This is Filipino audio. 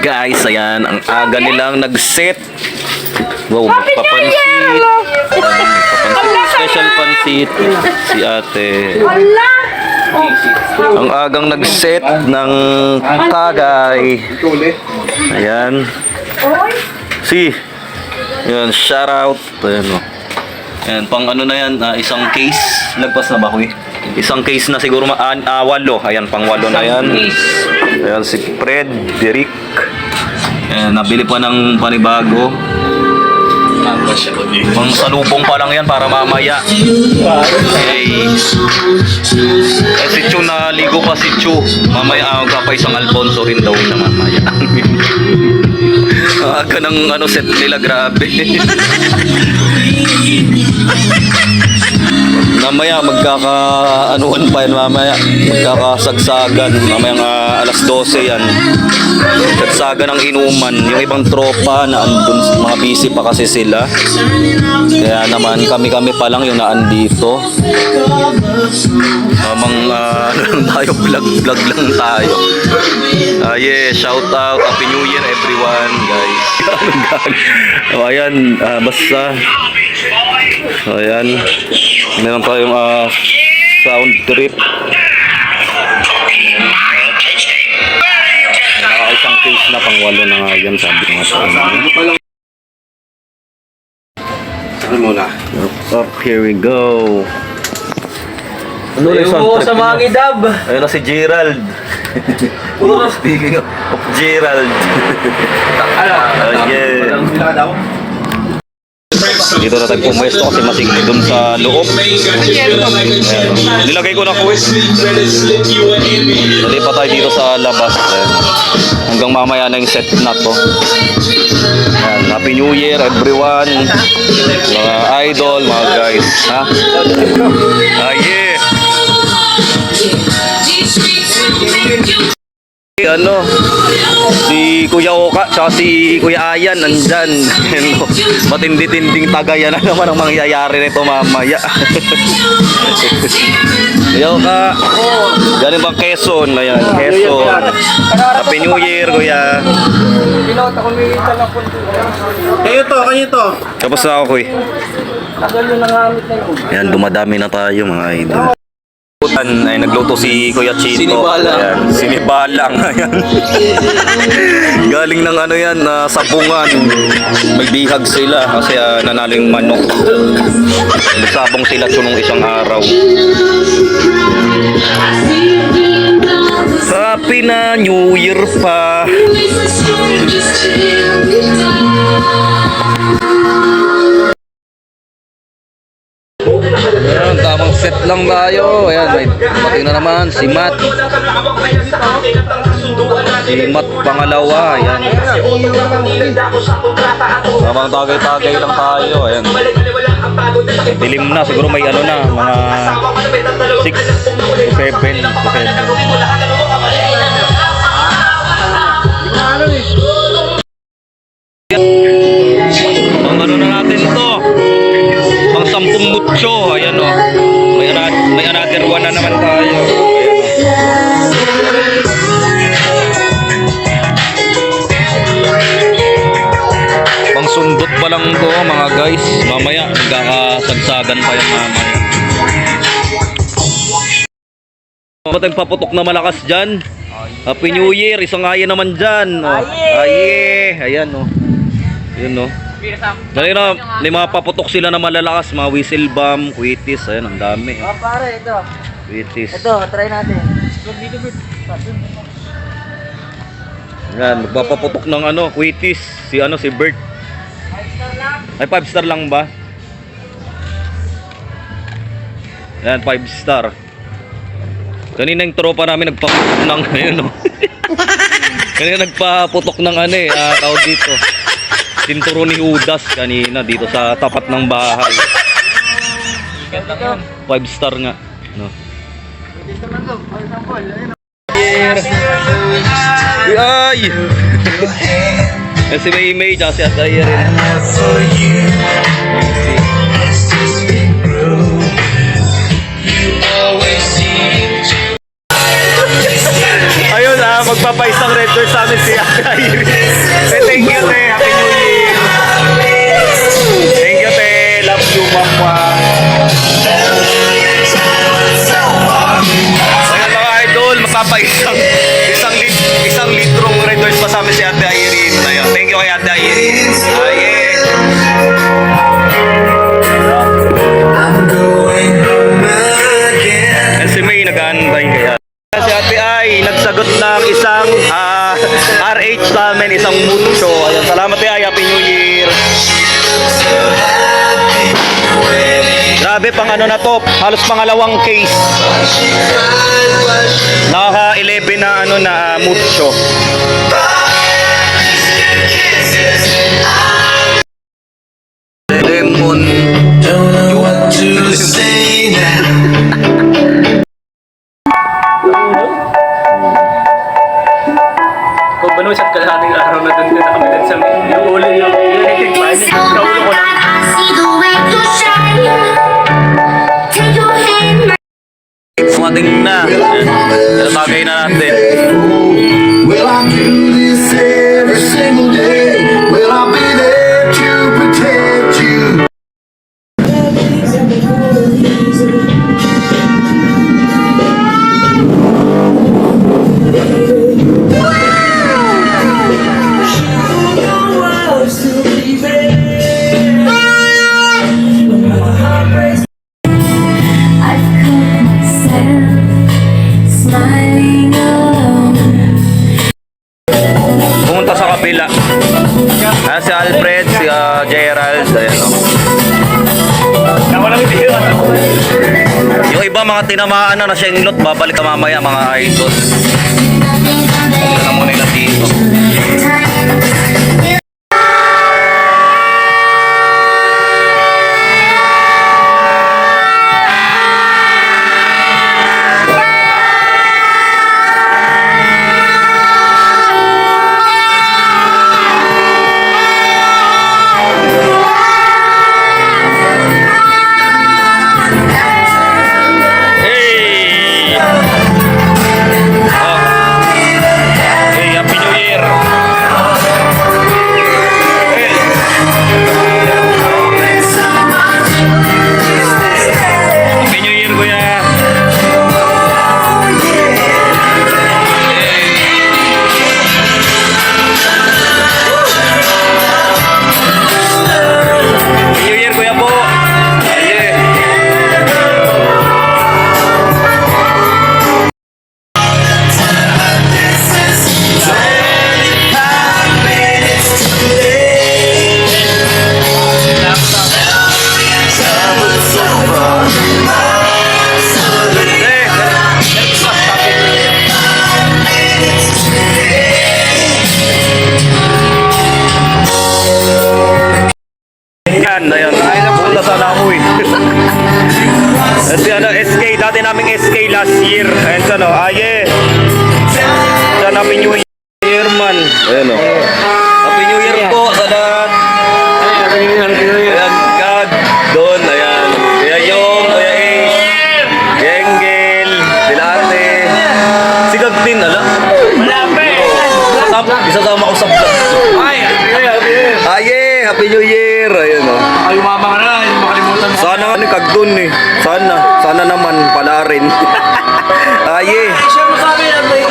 Guys, ayan, ang aga nilang nag-set. Wow, magpapansit. Special pansit si ate. Ang agang nag-set ng tagay. Ayan. Ayan, shout out. Ayan, o. Ayan, pang ano na yan, isang case. Lagpas na ba ko eh? Isang case na siguro, walo. Ayan, pang walo na yan. Ayan, si Fred, Derek. Ayan, nabili pa ng panibago. Pang salubong pa lang yan para mamaya. Si Chu naligo pa si Chu. Mamaya pa isang Alfonso rin daw siya mamaya. Aga ng ano set nila, grabe. Mamaya magkaka-anuhan pa yan mamaya. Magkakasagsagan. Mamaya alas 12 yan. Sagsagan ng inuman. Yung ibang tropa na andun, mga busy pa kasi sila. Kaya naman kami pa lang yung naandito. Mamang tayo vlog lang tayo. Yeah, shout out, Happy New Year everyone, guys. Ayan, basta. Ayan. Meron tayong sound trip. Isang case na pang walo na nga yan, sabi ko nga tayo. Muna. Up, here we go. Ano na yung sa mga idab? Ayun na si Gerald. Speaking of Gerald. Yeah. Dito na tayo pumesto kasi masigli dun sa loob. Nilagay ko na quiz. Nalipat tayo dito sa labas. Hanggang mamaya na yung set na to. Happy New Year everyone. Mga idol, mga guys. Ha? Yeah. Ano, si Kuya Oka tsaka si Kuya Ayan nandyan. Matindi-tinding tagayan na naman ang mangyayari nito mamaya. Kuya Oka, galing bang Quezon? Ayan, Quezon. Happy New Year, Kuya. Kayo to. Tapos na ako, Kuya. Ayan, dumadami na tayo mga idol. Ay nagluto si Kuya Chito. Sinibalang. Sinibalang. Ayan. Galing ng ano yan, sabungan. May bihag sila kasi nanalo yung manok. Sabong sila nung isang araw. Happy na New Year pa. Ayan, tamang set lang tayo. Ayan, may mating na naman si Matt. Si Matt pangalawa. Ayan. Tamang tagay-tagay lang tayo. Ayan. Dilim na, siguro may ano na, mga 6 to 7. Ang ano na natin to, pang 10 mutso. Ayan o, may another one na naman tayo. Pang sundot pa lang to mga guys. Mamaya magkakasagsagan pa yan mamaya. Ba't nagpaputok na malakas dyan? Happy New Year, isang ayan naman dyan. Aye. Ayan o. Yun o. Dali na, may mga paputok sila na malalakas. Mga whistle bomb, quitis. Ayan, ang dami. Pare, ito. Quitis. Ito, try natin. Ayan, magpapaputok ng ano, quitis. Si Bert. 5 star lang. Ay, 5 star lang ba? Ayan, 5 star. Kanina yung tropa namin nagpaputok ng ayun, no? Kanina nagpaputok ng ano tawag dito. Tinturo ni Udas kanina dito sa tapat ng bahay. 5 star nga, no? Ay! Si May tsaka si Ataya rin. Ayun magpapaisang red doors sa amin si Ate Iris. Thank you, te. Happy New Year. Thank you, te. Love you, mama. Ayan mga idol, magpapaisang isang litrong red doors pa sa amin si Ate Iris. Ayan, thank you kay Ate Iris. Ayan. I'm going home again. Yan si May nag-aantay kaya. Si Ate Ay nagsagot ng isang RH sa amin, isang mucho. Ayan, salamat Ay, Happy New Year. Grabe pang ano na to, halos pangalawang case. Naka 11 na ano na mucho. Lemon. Don't know what to say now. Kung ba naman sa kalahating araw na doon na kami sa yung ulo yung electric fan, naulo ko lang. Dumating na. Tatagay na natin. Will I do this every single day? Will I be there to protect you? I've caught myself smiling alone. Pumunta sa kabila. Si Alfred, si Gerald, ayan o. Nawalang video. Yung iba mga tinamaan na nasenglot, babalik ka mamaya mga idol. Ito na muna nila dito. Hey! Hey, Happy New Year! Hey! Happy New Year, kuya! Happy New Year, kuya po! Yeah. Yan, ayan. Ay, napunta sana ako eh. Kasi ano, SK, dati naming SK last year. Ayan sa no, aye. Sana Happy New Year man. Ayan o. Happy New Year po sa lahat. Ayan, Gag, Don, ayan. Kuya Yong, Kuya Ace, Gengel, sila ate. Si Gag din, ala. Isasama ko sa vlog. Aye, Happy New Year. Ayan o. Ay, umama ka na, yung makalimutan mo. Sana nga ni Kagdun eh. Sana naman pala rin. Aye. Share mo sa amin ang may